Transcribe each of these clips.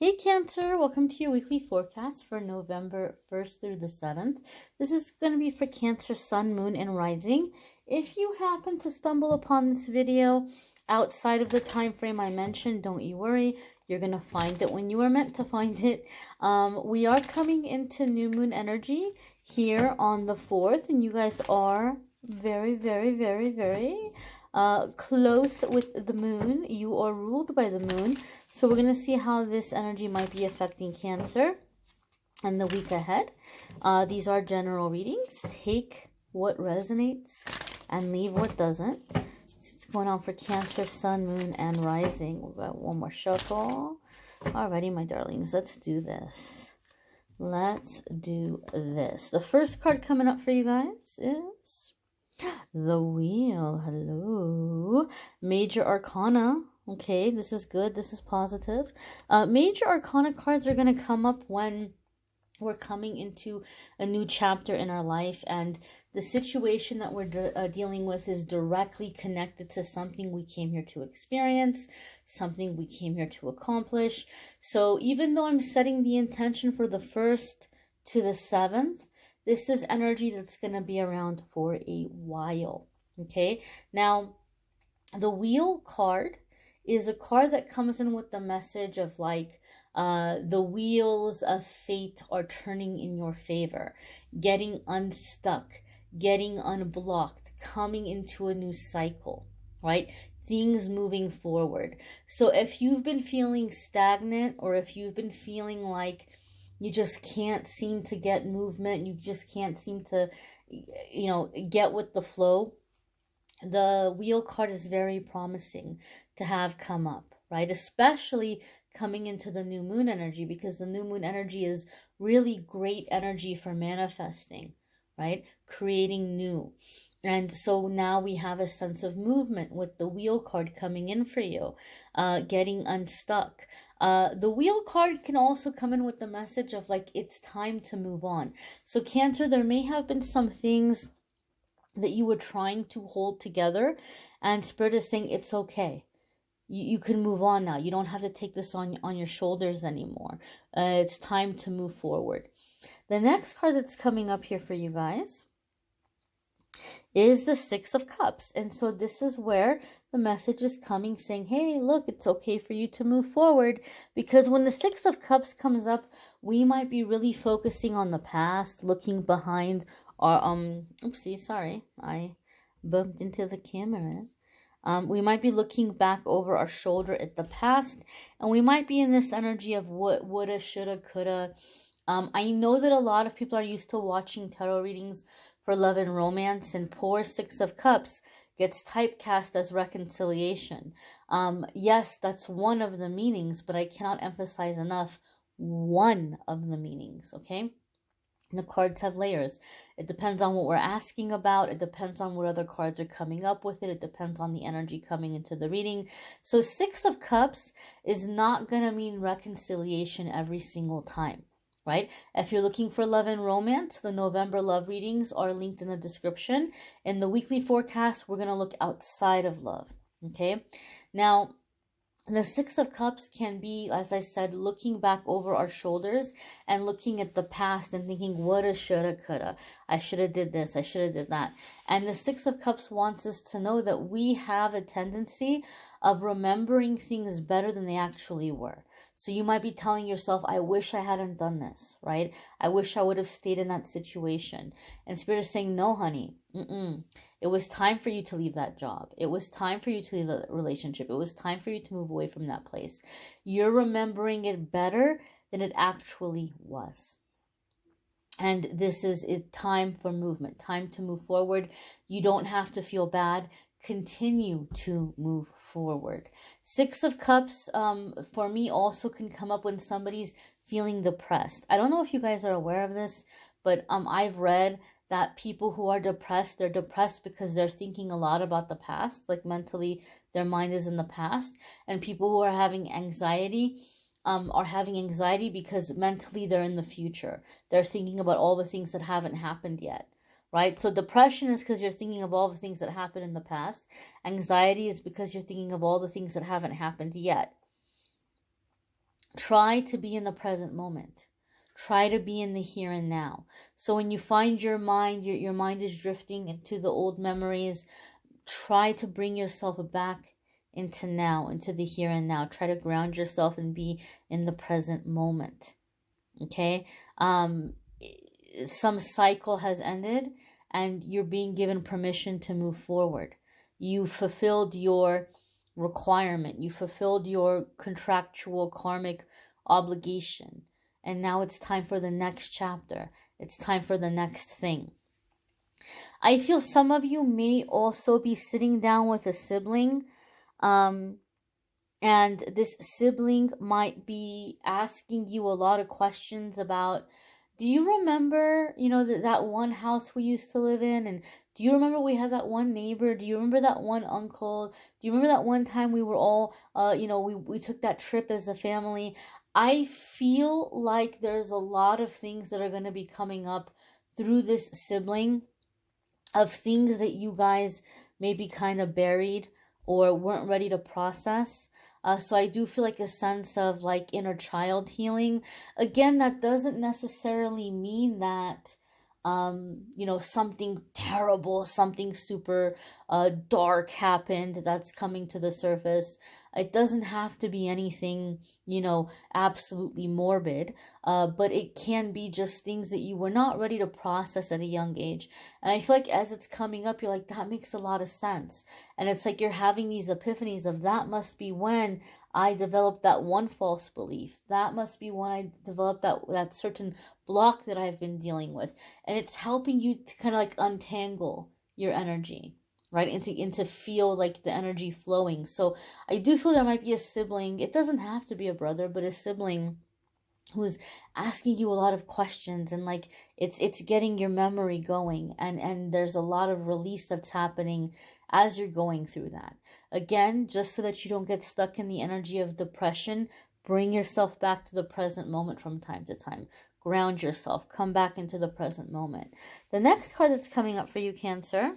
Hey Cancer, welcome to your weekly forecast for November 1st through the 7th. This is going to be for Cancer, Sun, Moon, and Rising. If you happen to stumble upon this video outside of the time frame I mentioned, don't you worry. You're going to find it when you were meant to find it. We are coming into new moon energy here on the 4th, and you guys are very close with the moon. You are ruled by the moon. So we're going to see how this energy might be affecting Cancer in the week ahead. These are general readings. Take what resonates and leave what doesn't. What's going on for Cancer, Sun, Moon, and Rising? We've got one more shuffle. Alrighty, my darlings, let's do this. Let's do this. The first card coming up for you guys is the Wheel. Hello. Major Arcana. Okay, this is good. This is positive. Major Arcana cards are going to come up when we're coming into a new chapter in our life, and the situation that we're dealing with is directly connected to something we came here to experience, something we came here to accomplish. So even though I'm setting the intention for the 1st to the 7th, this is energy that's going to be around for a while. Okay, now the Wheel card is a card that comes in with the message of like the wheels of fate are turning in your favor, getting unstuck, getting unblocked, coming into a new cycle, right? Things moving forward. So if you've been feeling stagnant, or if you've been feeling like you just can't seem to get movement, you just can't seem to, get with the flow, the Wheel card is very promising to have come up, right? Especially coming into the new moon energy, because the new moon energy is really great energy for manifesting, right? Creating new. And so now we have a sense of movement with the Wheel card coming in for you, getting unstuck. The Wheel card can also come in with the message of like, it's time to move on. So Cancer, there may have been some things that you were trying to hold together, and Spirit is saying it's okay. You can move on now. You don't have to take this on your shoulders anymore. It's time to move forward. The next card that's coming up here for you guys is the Six of Cups. And so this is where the message is coming saying, hey, look, it's okay for you to move forward. Because when the Six of Cups comes up, we might be really focusing on the past, looking behind our, oopsie, sorry, I bumped into the camera. We might be looking back over our shoulder at the past, and we might be in this energy of what woulda, shoulda, coulda. I know that a lot of people are used to watching tarot readings for love and romance, and poor Six of Cups gets typecast as reconciliation. Yes, that's one of the meanings, but I cannot emphasize enough one of the meanings, okay? The cards have layers. It depends on what we're asking about. It depends on what other cards are coming up with it. It depends on the energy coming into the reading. So Six of Cups is not going to mean reconciliation every single time, right? If you're looking for love and romance, the November love readings are linked in the description. In the weekly forecast, we're going to look outside of love, okay? Now, the Six of Cups can be, as I said, looking back over our shoulders and looking at the past and thinking, woulda, shoulda, coulda. I should have did this. I should have did that. And the Six of Cups wants us to know that we have a tendency of remembering things better than they actually were. So you might be telling yourself, I wish I hadn't done this, right? I wish I would have stayed in that situation. And Spirit is saying, no, honey. It was time for you to leave that job. It was time for you to leave that relationship. It was time for you to move away from that place. You're remembering it better than it actually was. And this is it, time for movement, time to move forward. You don't have to feel bad. Continue to move forward. Six of Cups, for me, also can come up when somebody's feeling depressed. I don't know if you guys are aware of this, but I've read that people who are depressed, they're depressed because they're thinking a lot about the past, like mentally their mind is in the past. And people who are having anxiety because mentally they're in the future. They're thinking about all the things that haven't happened yet, right? So depression is because you're thinking of all the things that happened in the past. Anxiety is because you're thinking of all the things that haven't happened yet. try to be in the present moment. Try to be in the here and now. So when you find your mind, your mind is drifting into the old memories, try to bring yourself back into now, into the here and now. Try to ground yourself and be in the present moment. Okay? Some cycle has ended and you're being given permission to move forward. You fulfilled your requirement. You fulfilled your contractual karmic obligation. And now it's time for the next chapter. It's time for the next thing. I feel some of you may also be sitting down with a sibling. And this sibling might be asking you a lot of questions about, do you remember, that one house we used to live in? And do you remember we had that one neighbor? Do you remember that one uncle? Do you remember that one time we were all, we took that trip as a family? I feel like there's a lot of things that are going to be coming up through this sibling, of things that you guys maybe kind of buried or weren't ready to process. So I do feel like a sense of like inner child healing. Again, that doesn't necessarily mean that, something terrible, something super dark happened that's coming to the surface. It doesn't have to be anything, absolutely morbid, but it can be just things that you were not ready to process at a young age. And I feel like as it's coming up, you're like, that makes a lot of sense. And it's like you're having these epiphanies of, that must be when I developed that one false belief. That must be when I developed that certain block that I've been dealing with. And it's helping you to kind of like untangle your energy, right? And to feel like the energy flowing. So I do feel there might be a sibling. It doesn't have to be a brother, but a sibling who's asking you a lot of questions, and like it's getting your memory going, and there's a lot of release that's happening as you're going through that. Again, just so that you don't get stuck in the energy of depression, bring yourself back to the present moment from time to time. Ground yourself, come back into the present moment. The next card that's coming up for you, Cancer,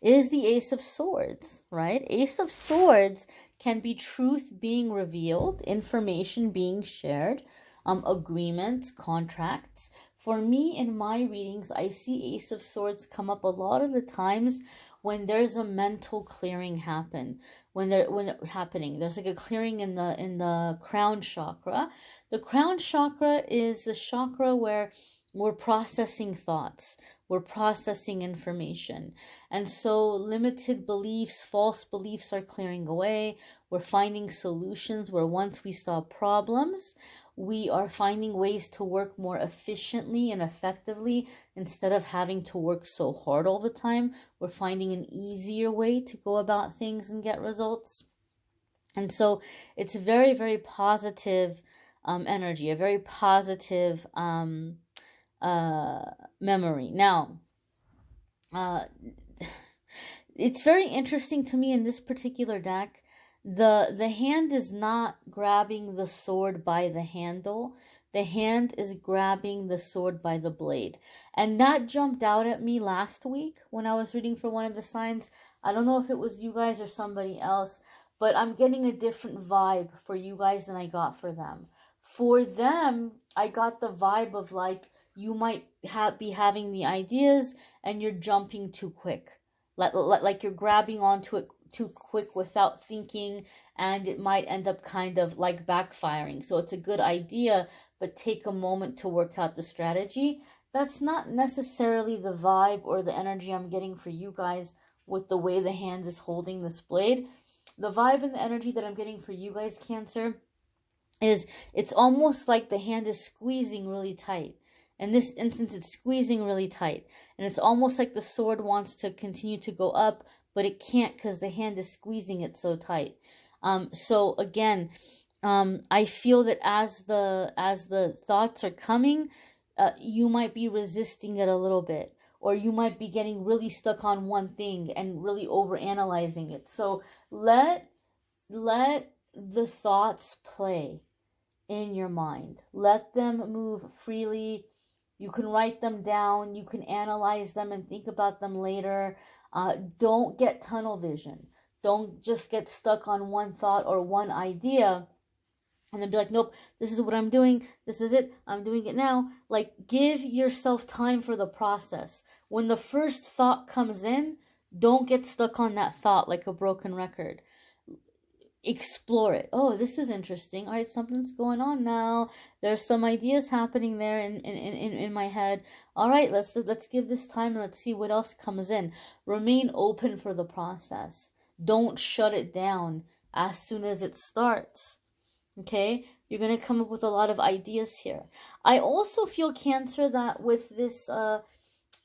is the Ace of Swords, right? Ace of Swords can be truth being revealed, information being shared, agreements, contracts. For me, in my readings, I see Ace of Swords come up a lot of the times when there's a mental clearing happening. There's like a clearing in the crown chakra. The crown chakra is a chakra where we're processing thoughts, we're processing information. And so limited beliefs, false beliefs are clearing away. We're finding solutions where once we saw problems, we are finding ways to work more efficiently and effectively instead of having to work so hard all the time. We're finding an easier way to go about things and get results. And so it's very, very positive energy, a very positive memory. Now, it's very interesting to me in this particular deck. The hand is not grabbing the sword by the handle. The hand is grabbing the sword by the blade. And that jumped out at me last week when I was reading for one of the signs. I don't know if it was you guys or somebody else, but I'm getting a different vibe for you guys than I got for them. For them, I got the vibe of like, you might be having the ideas and you're jumping too quick. Like you're grabbing onto it too quick without thinking, and it might end up kind of like backfiring. So it's a good idea, but take a moment to work out the strategy. That's not necessarily the vibe or the energy I'm getting for you guys with the way the hand is holding this blade. The vibe and the energy that I'm getting for you guys, Cancer, is it's almost like the hand is squeezing really tight. In this instance, it's squeezing really tight. And it's almost like the sword wants to continue to go up, but it can't because the hand is squeezing it so tight. So again, I feel that as the thoughts are coming, you might be resisting it a little bit. Or you might be getting really stuck on one thing and really overanalyzing it. So let the thoughts play in your mind. Let them move freely. You can write them down. You can analyze them and think about them later. Don't get tunnel vision. Don't just get stuck on one thought or one idea and then be like, nope, this is what I'm doing. This is it. I'm doing it now. Like, give yourself time for the process. When the first thought comes in, don't get stuck on that thought like a broken record. Explore it. Oh, this is interesting. All right, something's going on now. There's some ideas happening there in my head. All right, let's give this time and let's see what else comes in. Remain open for the process. Don't shut it down as soon as it starts. Okay, you're going to come up with a lot of ideas here. I also feel, Cancer, that with this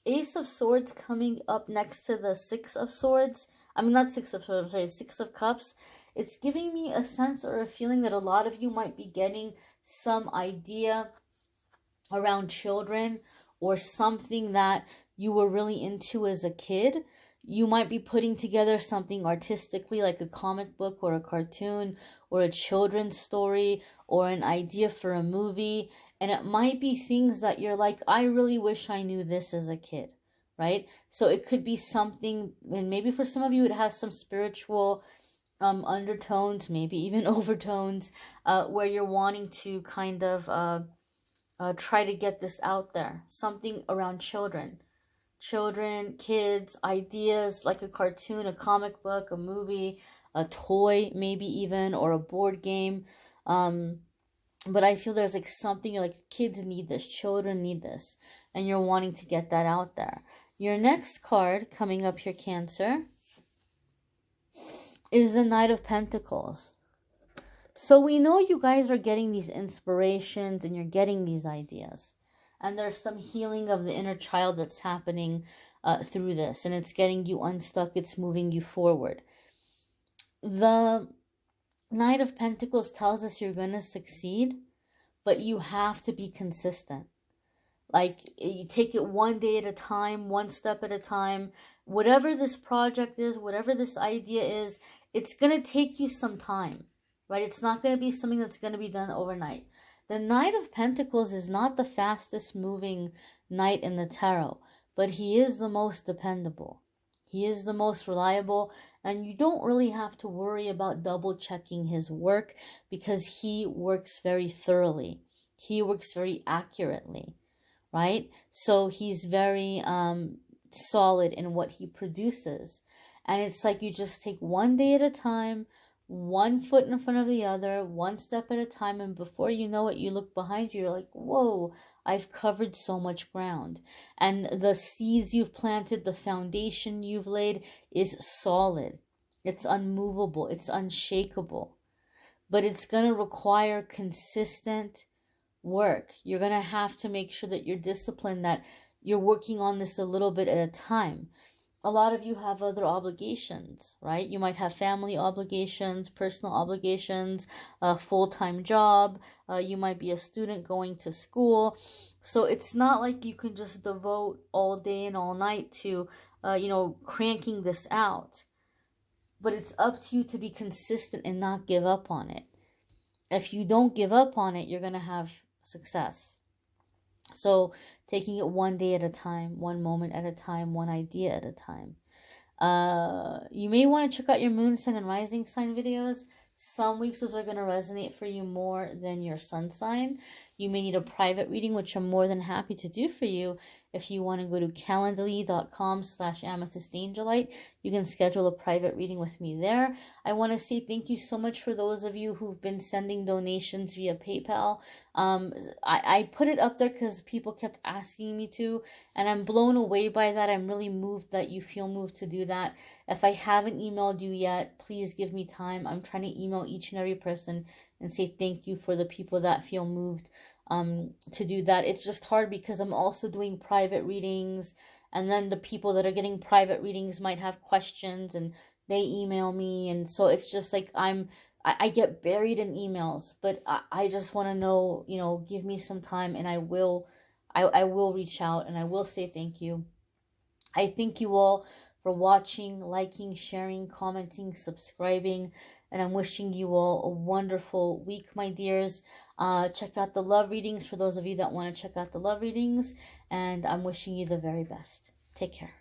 Ace of Swords coming up next to the Six of Swords, I mean, not Six of Swords, I'm sorry, Six of Cups, it's giving me a sense or a feeling that a lot of you might be getting some idea around children or something that you were really into as a kid. You might be putting together something artistically, like a comic book or a cartoon or a children's story or an idea for a movie. And it might be things that you're like, I really wish I knew this as a kid, right? So it could be something, and maybe for some of you it has some spiritual undertones, maybe even overtones, where you're wanting to kind of try to get this out there. Something around children, kids, ideas like a cartoon, a comic book, a movie, a toy, maybe even, or a board game. But I feel there's like something like kids need this, children need this, and you're wanting to get that out there. Your next card coming up here, Cancer, is the Knight of Pentacles. So we know you guys are getting these inspirations and you're getting these ideas. And there's some healing of the inner child that's happening through this. And it's getting you unstuck. It's moving you forward. The Knight of Pentacles tells us you're going to succeed, but you have to be consistent. Like, you take it one day at a time, one step at a time. Whatever this project is, whatever this idea is, it's going to take you some time, right? It's not going to be something that's going to be done overnight. The Knight of Pentacles is not the fastest moving knight in the tarot, but he is the most dependable. He is the most reliable, and you don't really have to worry about double checking his work because he works very thoroughly. He works very accurately, right? So he's very solid in what he produces. And it's like you just take one day at a time, one foot in front of the other, one step at a time, and before you know it, you look behind you, you're like, whoa, I've covered so much ground. And the seeds you've planted, the foundation you've laid is solid. It's unmovable. It's unshakable. But it's going to require consistent work. You're going to have to make sure that you're disciplined, that you're working on this a little bit at a time. A lot of you have other obligations, right? You might have family obligations, personal obligations, a full-time job. You might be a student going to school. So it's not like you can just devote all day and all night to, cranking this out. But it's up to you to be consistent and not give up on it. If you don't give up on it, you're going to have success. So taking it one day at a time, one moment at a time, one idea at a time. You may want to check out your moon sign and rising sign videos. Some weeks those are going to resonate for you more than your sun sign. You may need a private reading, which I'm more than happy to do for you. If you want to go to calendly.com/amethystangelite, you can schedule a private reading with me there. I want to say thank you so much for those of you who've been sending donations via PayPal. I put it up there because people kept asking me to, and I'm blown away by that. I'm really moved that you feel moved to do that. If I haven't emailed you yet, please give me time. I'm trying to email each and every person and say thank you for the people that feel moved to do that. It's just hard because I'm also doing private readings, and then the people that are getting private readings might have questions and they email me, and so it's just like I get buried in emails. But I just want to know, give me some time, and I will reach out and I will say thank you. I thank you all for watching, liking, sharing, commenting, subscribing, and I'm wishing you all a wonderful week, my dears. Check out the love readings for those of you that want to check out the love readings, and I'm wishing you the very best. Take care.